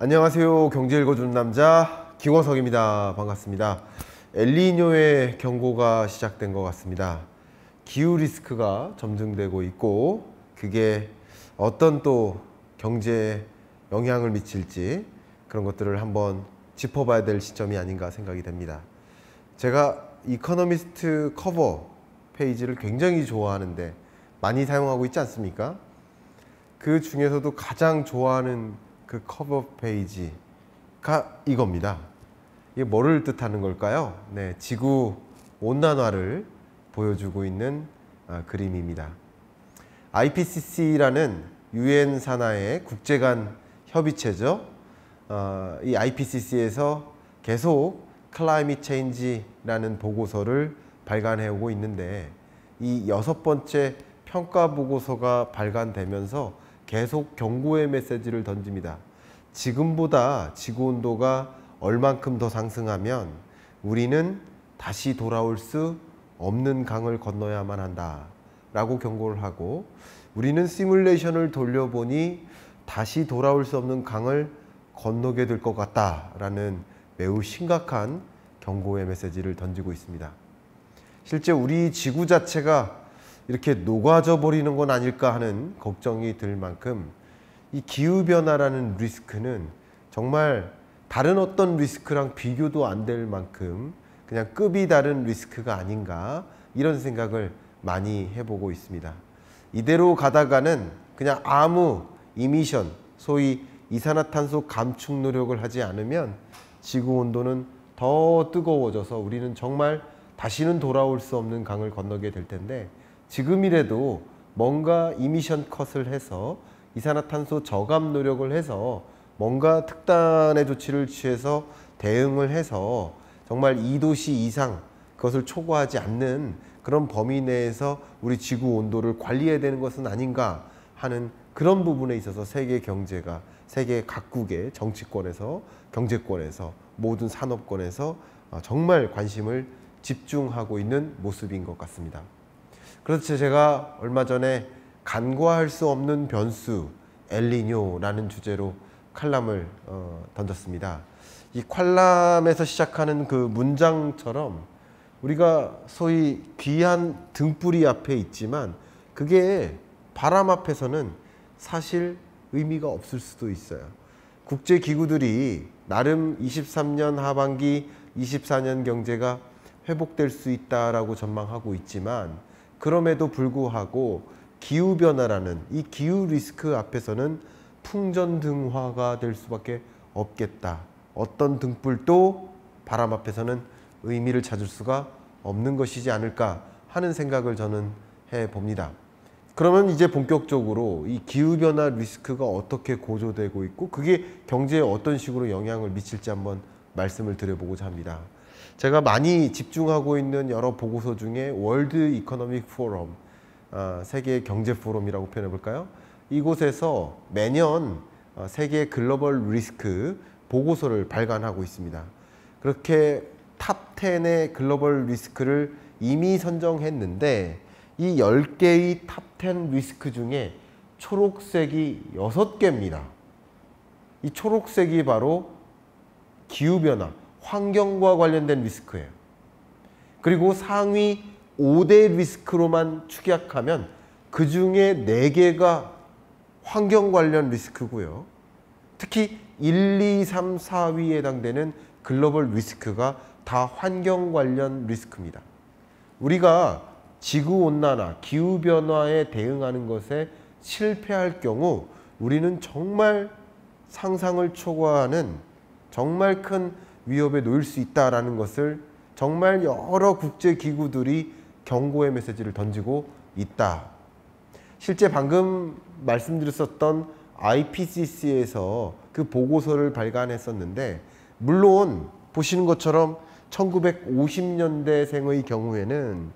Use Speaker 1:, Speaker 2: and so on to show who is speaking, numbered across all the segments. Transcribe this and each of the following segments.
Speaker 1: 안녕하세요. 경제 읽어주는 남자 김원석입니다. 반갑습니다. 엘니뇨의 경고가 시작된 것 같습니다. 기후 리스크가 점증되고 있고 그게 어떤 또 경제에 영향을 미칠지 그런 것들을 한번 짚어봐야 될 시점이 아닌가 생각이 됩니다. 제가 이코노미스트 커버 페이지를 굉장히 좋아하는데 많이 사용하고 있지 않습니까? 그 중에서도 가장 좋아하는 그 커버 페이지가 이겁니다. 이게 뭐를 뜻하는 걸까요? 네, 지구 온난화를 보여주고 있는 그림입니다. IPCC라는 유엔 산하의 국제 간 협의체죠. 이 IPCC에서 계속 클라이밋 체인지라는 보고서를 발간해 오고 있는데 이 6번째 평가 보고서가 발간되면서 계속 경고의 메시지를 던집니다. 지금보다 지구온도가 얼만큼 더 상승하면 우리는 다시 돌아올 수 없는 강을 건너야만 한다 라고 경고를 하고, 우리는 시뮬레이션을 돌려보니 다시 돌아올 수 없는 강을 건너게 될 것 같다 라는 매우 심각한 경고의 메시지를 던지고 있습니다. 실제 우리 지구 자체가 이렇게 녹아져 버리는 건 아닐까 하는 걱정이 들 만큼 이 기후변화라는 리스크는 정말 다른 어떤 리스크랑 비교도 안 될 만큼 그냥 급이 다른 리스크가 아닌가, 이런 생각을 많이 해보고 있습니다. 이대로 가다가는 그냥 아무 이미션, 소위 이산화탄소 감축 노력을 하지 않으면 지구 온도는 더 뜨거워져서 우리는 정말 다시는 돌아올 수 없는 강을 건너게 될 텐데, 지금이라도 뭔가 이미션 컷을 해서 이산화탄소 저감 노력을 해서 뭔가 특단의 조치를 취해서 대응을 해서 정말 2도씨 이상 그것을 초과하지 않는 그런 범위 내에서 우리 지구 온도를 관리해야 되는 것은 아닌가 하는 그런 부분에 있어서 세계 경제가, 세계 각국의 정치권에서, 경제권에서, 모든 산업권에서 정말 관심을 집중하고 있는 모습인 것 같습니다. 그래서 제가 얼마 전에 간과할 수 없는 변수 엘니뇨라는 주제로 칼럼을 던졌습니다. 이 칼럼에서 시작하는 그 문장처럼 우리가 소위 귀한 등불이 앞에 있지만 그게 바람 앞에서는 사실 의미가 없을 수도 있어요. 국제기구들이 나름 23년 하반기 24년 경제가 회복될 수 있다라고 전망하고 있지만, 그럼에도 불구하고 기후변화라는 이 기후 리스크 앞에서는 풍전등화가 될 수밖에 없겠다. 어떤 등불도 바람 앞에서는 의미를 찾을 수가 없는 것이지 않을까 하는 생각을 저는 해봅니다. 그러면 이제 본격적으로 이 기후변화 리스크가 어떻게 고조되고 있고 그게 경제에 어떤 식으로 영향을 미칠지 한번 말씀을 드려보고자 합니다. 제가 많이 집중하고 있는 여러 보고서 중에 월드 이코노믹 포럼, 세계 경제 포럼이라고 표현해 볼까요? 이곳에서 매년 세계 글로벌 리스크 보고서를 발간하고 있습니다. 그렇게 탑 10의 글로벌 리스크를 이미 선정했는데 이 10개의 탑 10 리스크 중에 초록색이 6개입니다. 이 초록색이 바로 기후변화, 환경과 관련된 리스크예요. 그리고 상위 5대 리스크로만 축약하면 그 중에 4개가 환경 관련 리스크고요. 특히 1, 2, 3, 4위에 해당되는 글로벌 리스크가 다 환경 관련 리스크입니다. 우리가 지구온난화, 기후변화에 대응하는 것에 실패할 경우 우리는 정말 상상을 초과하는 정말 큰 위협에 놓일 수 있다는 것을 정말 여러 국제기구들이 경고의 메시지를 던지고 있다. 실제 방금 말씀드렸었던 IPCC에서 그 보고서를 발간했었는데, 물론 보시는 것처럼 1950년대생의 경우에는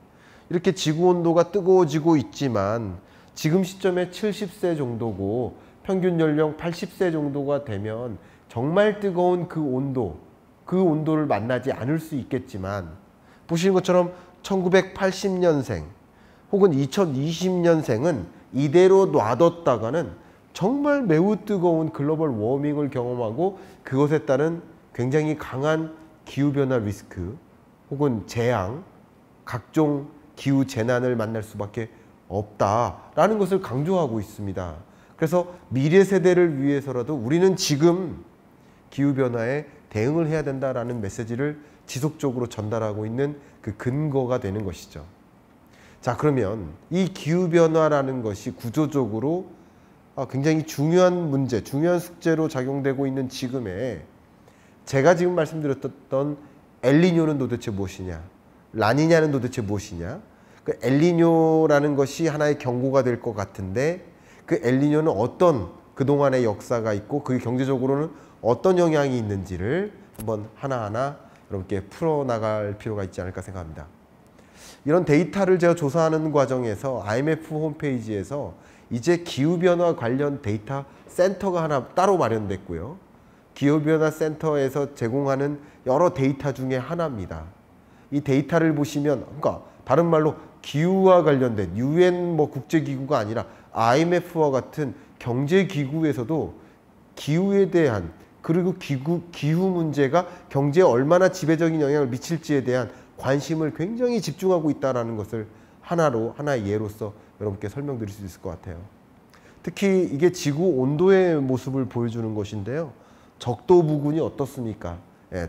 Speaker 1: 이렇게 지구온도가 뜨거워지고 있지만 지금 시점에 70세 정도고 평균 연령 80세 정도가 되면 정말 뜨거운 그 온도를 만나지 않을 수 있겠지만, 보시는 것처럼 1980년생 혹은 2020년생은 이대로 놔뒀다가는 정말 매우 뜨거운 글로벌 워밍을 경험하고 그것에 따른 굉장히 강한 기후변화 리스크 혹은 재앙, 각종 기후 재난을 만날 수밖에 없다라는 것을 강조하고 있습니다. 그래서 미래 세대를 위해서라도 우리는 지금 기후변화에 대응을 해야 된다라는 메시지를 지속적으로 전달하고 있는 그 근거가 되는 것이죠. 자, 그러면 이 기후변화라는 것이 구조적으로 굉장히 중요한 문제, 중요한 숙제로 작용되고 있는 지금에 제가 지금 말씀드렸던 엘니뇨는 도대체 무엇이냐, 라니냐는 도대체 무엇이냐, 그 엘니뇨라는 것이 하나의 경고가 될 것 같은데 그 엘니뇨는 어떤 그동안의 역사가 있고 그게 경제적으로는 어떤 영향이 있는지를 한번 하나하나 여러분께 풀어나갈 필요가 있지 않을까 생각합니다. 이런 데이터를 제가 조사하는 과정에서 IMF 홈페이지에서 이제 기후변화 관련 데이터 센터가 하나 따로 마련됐고요. 기후변화 센터에서 제공하는 여러 데이터 중에 하나입니다. 이 데이터를 보시면, 그러니까 다른 말로 기후와 관련된 UN 국제기구가 아니라 IMF와 같은 경제기구에서도 기후에 대한, 그리고 기후 문제가 경제에 얼마나 지배적인 영향을 미칠지에 대한 관심을 굉장히 집중하고 있다는 것을 하나의 예로서 여러분께 설명드릴 수 있을 것 같아요. 특히 이게 지구 온도의 모습을 보여주는 것인데요. 적도 부근이 어떻습니까?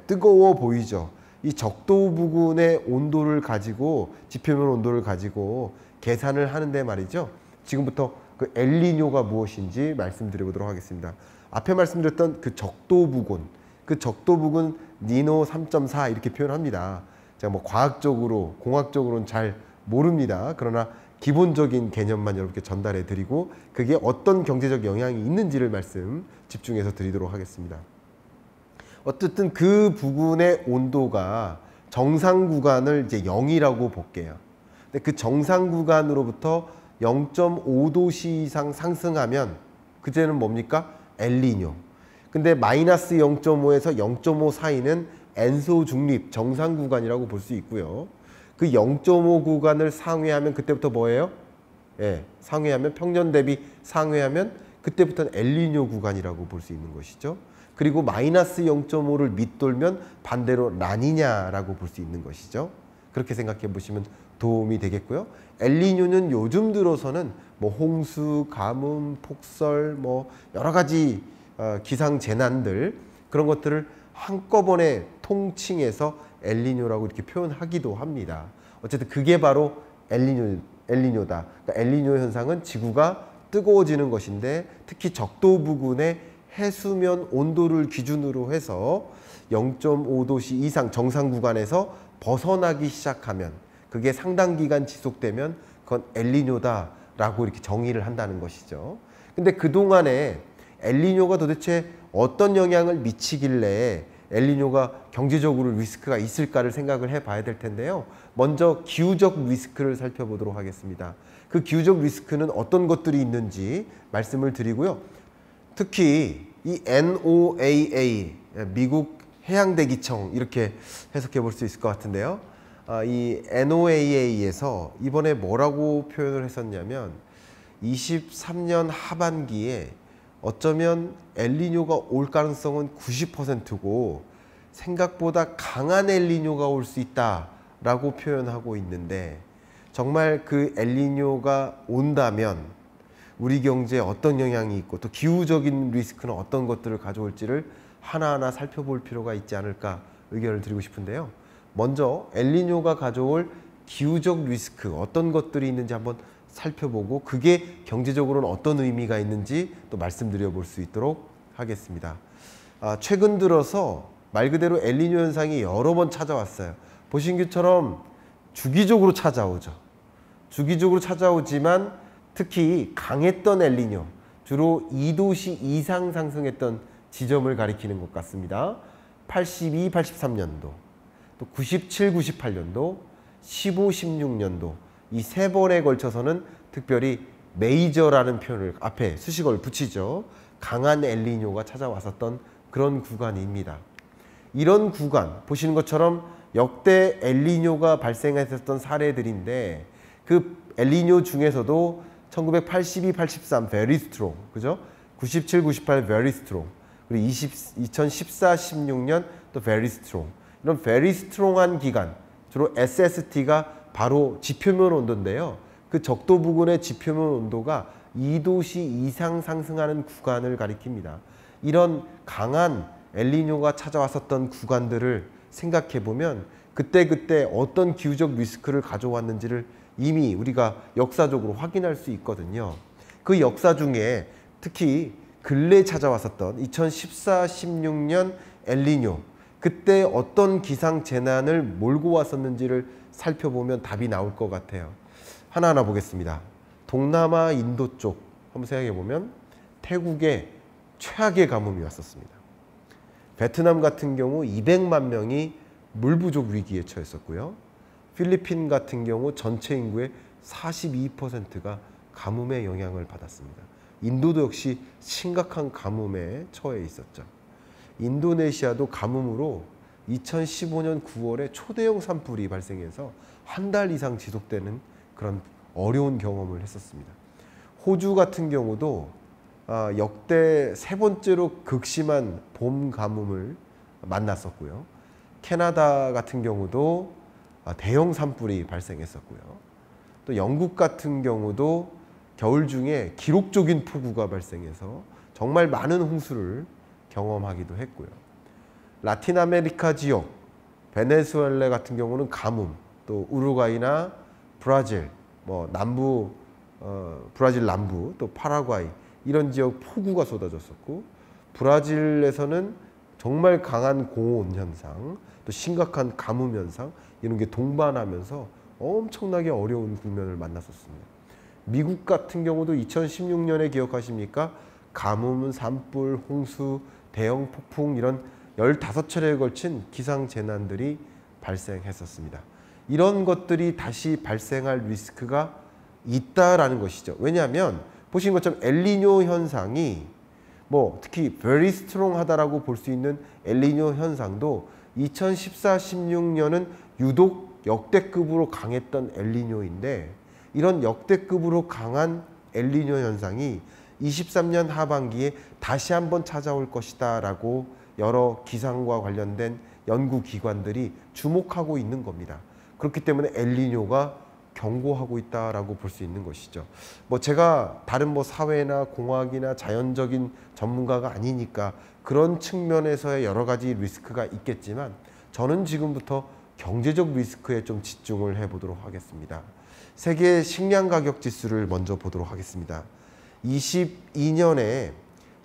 Speaker 1: 뜨거워 보이죠. 이 적도 부근의 온도를 가지고, 지표면 온도를 가지고 계산을 하는데 말이죠. 지금부터 그 엘니뇨가 무엇인지 말씀드려보도록 하겠습니다. 앞에 말씀드렸던 그 적도 부근 니노 3.4 이렇게 표현합니다. 제가 과학적으로, 공학적으로는 잘 모릅니다. 그러나 기본적인 개념만 여러분께 전달해 드리고 그게 어떤 경제적 영향이 있는지를 말씀 집중해서 드리도록 하겠습니다. 어쨌든 그 부근의 온도가 정상 구간을 이제 0이라고 볼게요. 근데 그 정상 구간으로부터 0.5도씨 이상 상승하면 그제는 뭡니까? 엘니뇨. 근데 마이너스 0.5에서 0.5 사이는 엔소 중립 정상 구간이라고 볼 수 있고요. 그 0.5 구간을 상회하면 그때부터 뭐예요? 상회하면 평년 대비 상회하면 그때부터는 엘니뇨 구간이라고 볼 수 있는 것이죠. 그리고 마이너스 0.5를 밑돌면 반대로 라니냐라고 볼 수 있는 것이죠. 그렇게 생각해 보시면 도움이 되겠고요. 엘니뇨는 요즘 들어서는 홍수, 가뭄, 폭설, 여러 가지 기상 재난들, 그런 것들을 한꺼번에 통칭해서 엘니뇨라고 이렇게 표현하기도 합니다. 어쨌든 그게 바로 엘니뇨다. 그러니까 엘니뇨 현상은 지구가 뜨거워지는 것인데 특히 적도 부근의 해수면 온도를 기준으로 해서 0.5도씨 이상 정상 구간에서 벗어나기 시작하면, 그게 상당 기간 지속되면 그건 엘니뇨다라고 이렇게 정의를 한다는 것이죠. 근데 그동안에 엘니뇨가 도대체 어떤 영향을 미치길래 엘니뇨가 경제적으로 리스크가 있을까를 생각을 해봐야 될 텐데요. 먼저 기후적 리스크를 살펴보도록 하겠습니다. 그 기후적 리스크는 어떤 것들이 있는지 말씀을 드리고요. 특히 이 NOAA, 미국 해양대기청 이렇게 해석해 볼 수 있을 것 같은데요. 이 NOAA에서 이번에 뭐라고 표현을 했었냐면 23년 하반기에 어쩌면 엘니뇨가 올 가능성은 90%고 생각보다 강한 엘니뇨가 올 수 있다라고 표현하고 있는데, 정말 그 엘니뇨가 온다면 우리 경제에 어떤 영향이 있고 또 기후적인 리스크는 어떤 것들을 가져올지를 하나하나 살펴볼 필요가 있지 않을까 의견을 드리고 싶은데요. 먼저 엘니뇨가 가져올 기후적 리스크 어떤 것들이 있는지 한번 살펴보고 그게 경제적으로는 어떤 의미가 있는지 또 말씀드려 볼 수 있도록 하겠습니다. 최근 들어서 말 그대로 엘니뇨 현상이 여러 번 찾아왔어요. 보신 것처럼 주기적으로 찾아오죠. 주기적으로 찾아오지만 특히 강했던 엘니뇨, 주로 2도씨 이상 상승했던 지점을 가리키는 것 같습니다. 82, 83년도, 또 97, 98년도, 15, 16년도 이 세 번에 걸쳐서는 특별히 메이저라는 표현을 앞에 수식어를 붙이죠. 강한 엘니뇨가 찾아왔었던 그런 구간입니다. 이런 구간 보시는 것처럼 역대 엘니뇨가 발생했었던 사례들인데 그 엘니뇨 중에서도 1982, 83 very strong, 그죠? 97, 98 very strong. 그리고 2014, 16년 또 very strong. 이런 very strong한 기간, 주로 SST가 바로 지표면 온도인데요. 그 적도 부근의 지표면 온도가 2도씨 이상 상승하는 구간을 가리킵니다. 이런 강한 엘니뇨가 찾아왔었던 구간들을 생각해 보면 그때그때 어떤 기후적 리스크를 가져왔는지를 이미 우리가 역사적으로 확인할 수 있거든요. 그 역사 중에 특히 근래 찾아왔었던 2014, 16년 엘니뇨, 그때 어떤 기상재난을 몰고 왔었는지를 살펴보면 답이 나올 것 같아요. 하나하나 보겠습니다. 동남아 인도 쪽 한번 생각해 보면 태국에 최악의 가뭄이 왔었습니다. 베트남 같은 경우 200만 명이 물 부족 위기에 처했었고요. 필리핀 같은 경우 전체 인구의 42%가 가뭄의 영향을 받았습니다. 인도도 역시 심각한 가뭄에 처해 있었죠. 인도네시아도 가뭄으로 2015년 9월에 초대형 산불이 발생해서 한 달 이상 지속되는 그런 어려운 경험을 했었습니다. 호주 같은 경우도 역대 세 번째로 극심한 봄 가뭄을 만났었고요. 캐나다 같은 경우도 대형 산불이 발생했었고요. 또 영국 같은 경우도 겨울 중에 기록적인 폭우가 발생해서 정말 많은 홍수를 경험하기도 했고요. 라틴 아메리카 지역, 베네수엘라 같은 경우는 가뭄, 또 우루과이나 브라질, 남부 브라질 남부, 또 파라과이 이런 지역 폭우가 쏟아졌었고, 브라질에서는 정말 강한 고온 현상, 또 심각한 가뭄 현상 이런 게 동반하면서 엄청나게 어려운 국면을 만났었습니다. 미국 같은 경우도 2016년에 기억하십니까? 가뭄, 산불, 홍수, 대형 폭풍 이런 15차례에 걸친 기상재난들이 발생했었습니다. 이런 것들이 다시 발생할 리스크가 있다라는 것이죠. 왜냐하면 보신 것처럼 엘니뇨 현상이 특히 very strong 하다라고 볼 수 있는 엘니뇨 현상도 2014, 16년은 유독 역대급으로 강했던 엘니뇨인데, 이런 역대급으로 강한 엘니뇨 현상이 23년 하반기에 다시 한번 찾아올 것이다 라고 여러 기상과 관련된 연구기관들이 주목하고 있는 겁니다. 그렇기 때문에 엘니뇨가 경고하고 있다라고 볼 수 있는 것이죠. 제가 다른 사회나 공학이나 자연적인 전문가가 아니니까 그런 측면에서의 여러 가지 리스크가 있겠지만, 저는 지금부터 경제적 리스크에 좀 집중을 해보도록 하겠습니다. 세계 식량 가격 지수를 먼저 보도록 하겠습니다. 22년에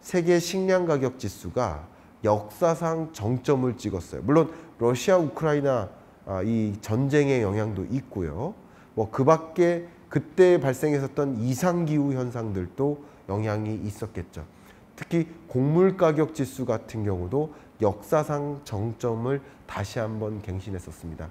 Speaker 1: 세계 식량 가격 지수가 역사상 정점을 찍었어요. 물론 러시아 우크라이나 이 전쟁의 영향도 있고요. 그 밖에 그때 발생했었던 이상기후 현상들도 영향이 있었겠죠. 특히 곡물 가격 지수 같은 경우도 역사상 정점을 다시 한번 갱신했었습니다.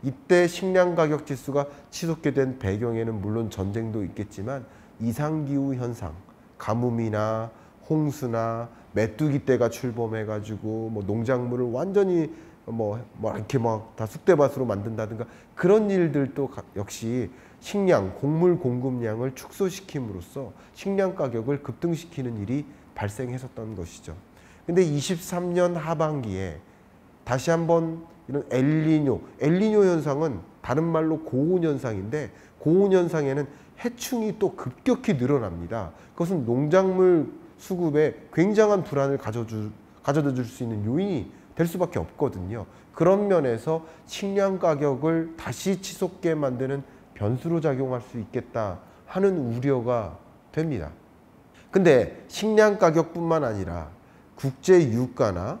Speaker 1: 이때 식량 가격 지수가 치솟게 된 배경에는 물론 전쟁도 있겠지만 이상기후 현상, 가뭄이나 홍수나 메뚜기 떼가 출범해가지고 농작물을 완전히 이렇게 다 쑥대밭으로 만든다든가 그런 일들도 역시 식량, 곡물 공급량을 축소시킴으로써 식량 가격을 급등시키는 일이 발생했었던 것이죠. 근데 23년 하반기에 다시 한번 이런 엘니뇨 현상은 다른 말로 고온 현상인데, 고온 현상에는 해충이 또 급격히 늘어납니다. 그것은 농작물 수급에 굉장한 불안을 가져다 줄 수 있는 요인이 될 수밖에 없거든요. 그런 면에서 식량 가격을 다시 치솟게 만드는 변수로 작용할 수 있겠다 하는 우려가 됩니다. 근데 식량 가격뿐만 아니라 국제 유가나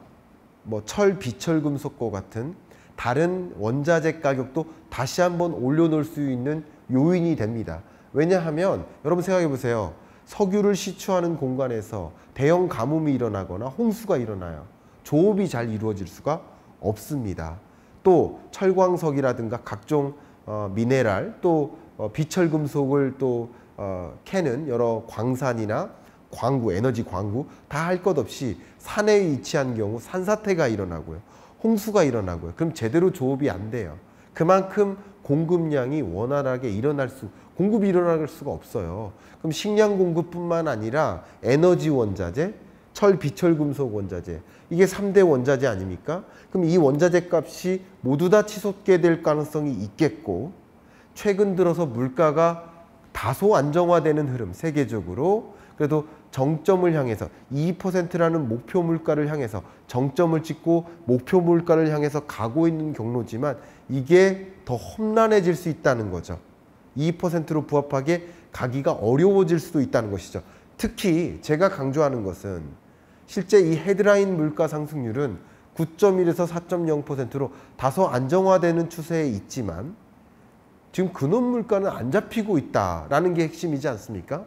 Speaker 1: 철, 비철금속과 같은 다른 원자재 가격도 다시 한번 올려놓을 수 있는 요인이 됩니다. 왜냐하면 여러분 생각해 보세요. 석유를 시추하는 공간에서 대형 가뭄이 일어나거나 홍수가 일어나요. 조업이 잘 이루어질 수가 없습니다. 또 철광석이라든가 각종 미네랄, 또 비철금속을 또 캐는 여러 광산이나 광구, 에너지 광구 다 할 것 없이 산에 위치한 경우 산사태가 일어나고요. 홍수가 일어나고요. 그럼 제대로 조업이 안 돼요. 그만큼 공급량이 원활하게 공급이 일어날 수가 없어요. 그럼 식량 공급뿐만 아니라 에너지 원자재, 철, 비철금속 원자재, 이게 3대 원자재 아닙니까? 그럼 이 원자재 값이 모두 다 치솟게 될 가능성이 있겠고, 최근 들어서 물가가 다소 안정화되는 흐름, 세계적으로 그래도 정점을 향해서 2%라는 목표 물가를 향해서 정점을 찍고 목표 물가를 향해서 가고 있는 경로지만 이게 더 험난해질 수 있다는 거죠. 2%로 부합하게 가기가 어려워질 수도 있다는 것이죠. 특히 제가 강조하는 것은 실제 이 헤드라인 물가 상승률은 9.1에서 4.0%로 다소 안정화되는 추세에 있지만 지금 근원 물가는 안 잡히고 있다라는 게 핵심이지 않습니까?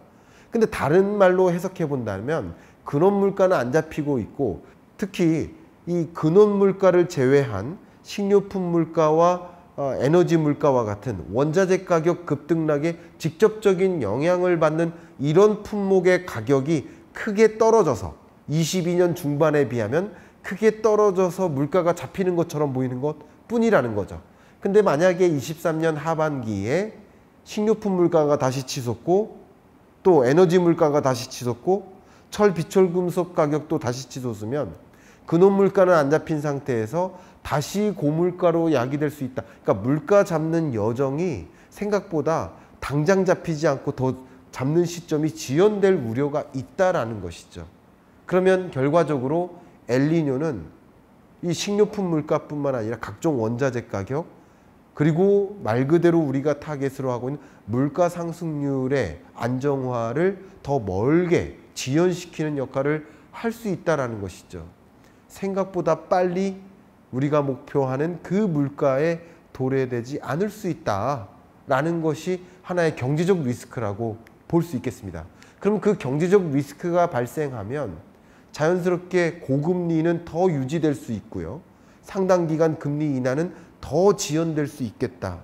Speaker 1: 근데 다른 말로 해석해 본다면 근원 물가는 안 잡히고 있고, 특히 이 근원 물가를 제외한 식료품 물가와 에너지 물가와 같은 원자재 가격 급등락에 직접적인 영향을 받는 이런 품목의 가격이 크게 떨어져서 22년 중반에 비하면 크게 떨어져서 물가가 잡히는 것처럼 보이는 것 뿐이라는 거죠. 근데 만약에 23년 하반기에 식료품 물가가 다시 치솟고 또 에너지 물가가 다시 치솟고 철, 비철금속 가격도 다시 치솟으면 근원 물가는 안 잡힌 상태에서 다시 고물가로 야기될 수 있다. 그러니까 물가 잡는 여정이 생각보다 당장 잡히지 않고 더 잡는 시점이 지연될 우려가 있다라는 것이죠. 그러면 결과적으로 엘니뇨는 이 식료품 물가뿐만 아니라 각종 원자재 가격, 그리고 말 그대로 우리가 타겟으로 하고 있는 물가 상승률의 안정화를 더 멀게 지연시키는 역할을 할 수 있다는 것이죠. 생각보다 빨리 우리가 목표하는 그 물가에 도래되지 않을 수 있다라는 것이 하나의 경제적 리스크라고 볼 수 있겠습니다. 그럼 그 경제적 리스크가 발생하면 자연스럽게 고금리는 더 유지될 수 있고요. 상당 기간 금리 인하는 더 지연될 수 있겠다.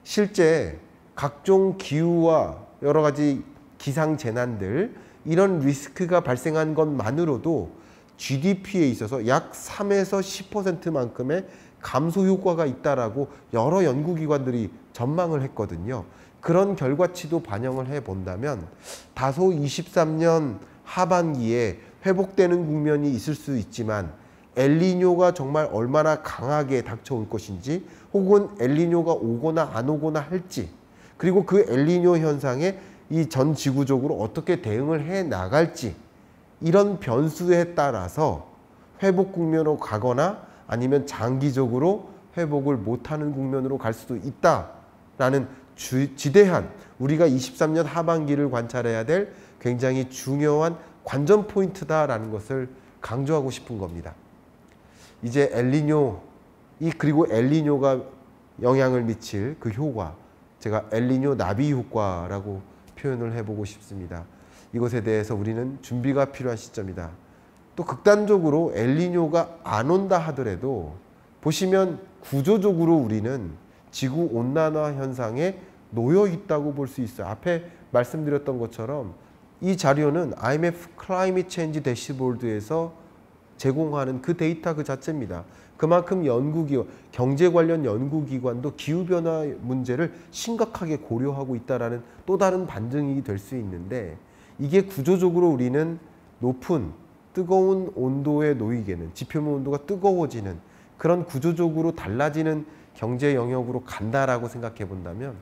Speaker 1: 실제 각종 기후와 여러 가지 기상재난들, 이런 리스크가 발생한 것만으로도 GDP에 있어서 약 3에서 10%만큼의 감소 효과가 있다라고 여러 연구기관들이 전망을 했거든요. 그런 결과치도 반영을 해 본다면 다소 23년 하반기에 회복되는 국면이 있을 수 있지만 엘니뇨가 정말 얼마나 강하게 닥쳐올 것인지, 혹은 엘니뇨가 오거나 안 오거나 할지, 그리고 그 엘니뇨 현상에 이 전 지구적으로 어떻게 대응을 해 나갈지, 이런 변수에 따라서 회복 국면으로 가거나 아니면 장기적으로 회복을 못하는 국면으로 갈 수도 있다라는 지대한, 우리가 23년 하반기를 관찰해야 될 굉장히 중요한 관전 포인트다라는 것을 강조하고 싶은 겁니다. 이제 엘니뇨, 그리고 엘니뇨가 영향을 미칠 그 효과, 제가 엘니뇨 나비 효과라고 표현을 해보고 싶습니다. 이것에 대해서 우리는 준비가 필요한 시점이다. 또 극단적으로 엘니뇨가 안 온다 하더라도 보시면 구조적으로 우리는 지구 온난화 현상에 놓여 있다고 볼 수 있어요. 앞에 말씀드렸던 것처럼 이 자료는 IMF 클라이밋 체인지 대시보드에서 제공하는 그 데이터 그 자체입니다. 그만큼 연구기관, 경제 관련 연구기관도 기후변화 문제를 심각하게 고려하고 있다는 또 다른 반증이 될 수 있는데, 이게 구조적으로 우리는 높은 뜨거운 온도에 놓이게는, 지표면 온도가 뜨거워지는 그런 구조적으로 달라지는 경제 영역으로 간다라고 생각해 본다면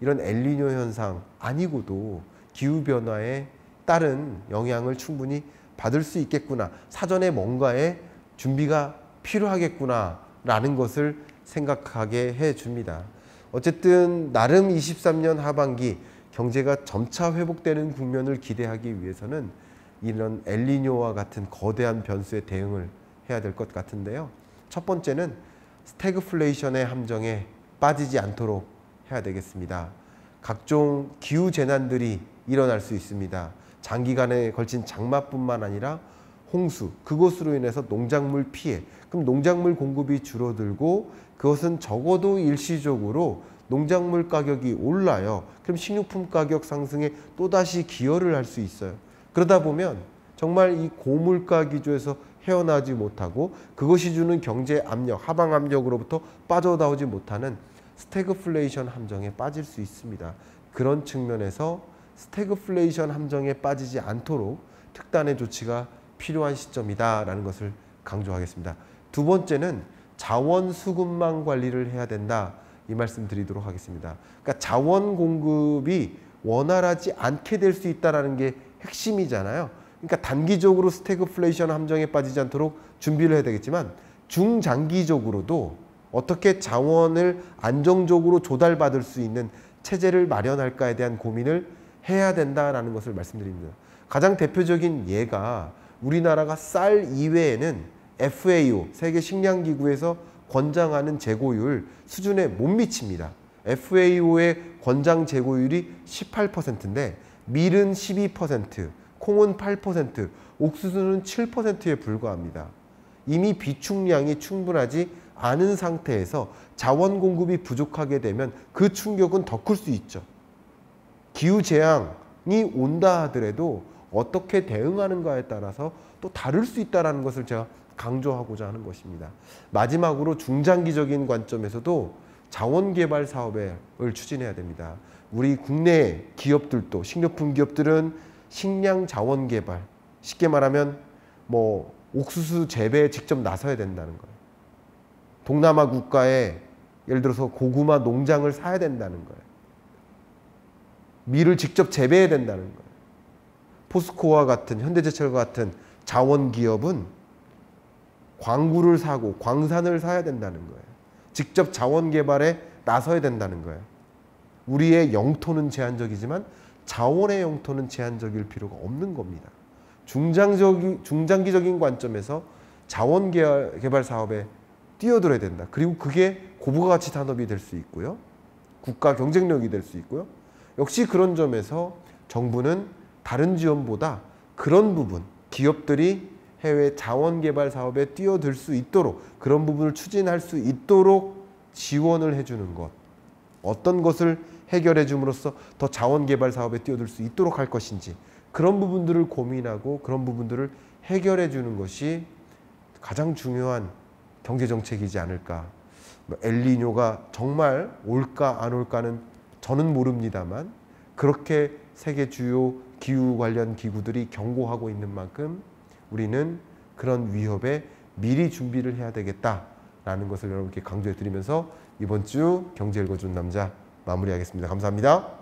Speaker 1: 이런 엘니뇨 현상 아니고도 기후변화에 따른 영향을 충분히 받을 수 있겠구나, 사전에 뭔가의 준비가 필요하겠구나 라는 것을 생각하게 해줍니다. 어쨌든 나름 23년 하반기 경제가 점차 회복되는 국면을 기대하기 위해서는 이런 엘니뇨와 같은 거대한 변수에 대응을 해야 될 것 같은데요. 첫 번째는 스태그플레이션의 함정에 빠지지 않도록 해야 되겠습니다. 각종 기후재난들이 일어날 수 있습니다. 장기간에 걸친 장마뿐만 아니라 홍수, 그것으로 인해서 농작물 피해, 그럼 농작물 공급이 줄어들고 그것은 적어도 일시적으로 농작물 가격이 올라요. 그럼 식료품 가격 상승에 또다시 기여를 할 수 있어요. 그러다 보면 정말 이 고물가 기조에서 헤어나지 못하고 그것이 주는 경제 압력, 하방 압력으로부터 빠져나오지 못하는 스태그플레이션 함정에 빠질 수 있습니다. 그런 측면에서 스태그플레이션 함정에 빠지지 않도록 특단의 조치가 필요한 시점이다라는 것을 강조하겠습니다. 두 번째는 자원 수급망 관리를 해야 된다. 이 말씀 드리도록 하겠습니다. 그러니까 자원 공급이 원활하지 않게 될 수 있다는 게 핵심이잖아요. 그러니까 단기적으로 스태그플레이션 함정에 빠지지 않도록 준비를 해야 되겠지만 중장기적으로도 어떻게 자원을 안정적으로 조달받을 수 있는 체제를 마련할까에 대한 고민을 해야 된다는 것을 말씀드립니다. 가장 대표적인 예가 우리나라가 쌀 이외에는 FAO, 세계식량기구에서 권장하는 재고율 수준에 못 미칩니다. FAO의 권장 재고율이 18%인데 밀은 12%, 콩은 8%, 옥수수는 7%에 불과합니다. 이미 비축량이 충분하지 않은 상태에서 자원 공급이 부족하게 되면 그 충격은 더 클 수 있죠. 기후재앙이 온다 하더라도 어떻게 대응하는가에 따라서 또 다를 수 있다는 것을 제가 강조하고자 하는 것입니다. 마지막으로 중장기적인 관점에서도 자원개발 사업을 추진해야 됩니다. 우리 국내 기업들도 식료품 기업들은 식량 자원개발, 쉽게 말하면 뭐 옥수수 재배에 직접 나서야 된다는 거예요. 동남아 국가에 예를 들어서 고구마 농장을 사야 된다는 거예요. 밀을 직접 재배해야 된다는 거예요. 포스코와 같은 현대제철과 같은 자원기업은 광구를 사고 광산을 사야 된다는 거예요. 직접 자원개발에 나서야 된다는 거예요. 우리의 영토는 제한적이지만 자원의 영토는 제한적일 필요가 없는 겁니다. 중장기적인 관점에서 자원개발 사업에 뛰어들어야 된다. 그리고 그게 고부가가치 산업이 될 수 있고요. 국가 경쟁력이 될 수 있고요. 역시 그런 점에서 정부는 다른 지원보다 그런 부분, 기업들이 해외 자원개발 사업에 뛰어들 수 있도록 그런 부분을 추진할 수 있도록 지원을 해주는 것. 어떤 것을 해결해 줌으로써 더 자원개발 사업에 뛰어들 수 있도록 할 것인지 그런 부분들을 고민하고 그런 부분들을 해결해 주는 것이 가장 중요한 경제정책이지 않을까. 엘니뇨가 정말 올까 안 올까는 저는 모릅니다만 그렇게 세계 주요 기후 관련 기구들이 경고하고 있는 만큼 우리는 그런 위협에 미리 준비를 해야 되겠다라는 것을 여러분께 강조해 드리면서 이번 주 경제 읽어주는 남자 마무리하겠습니다. 감사합니다.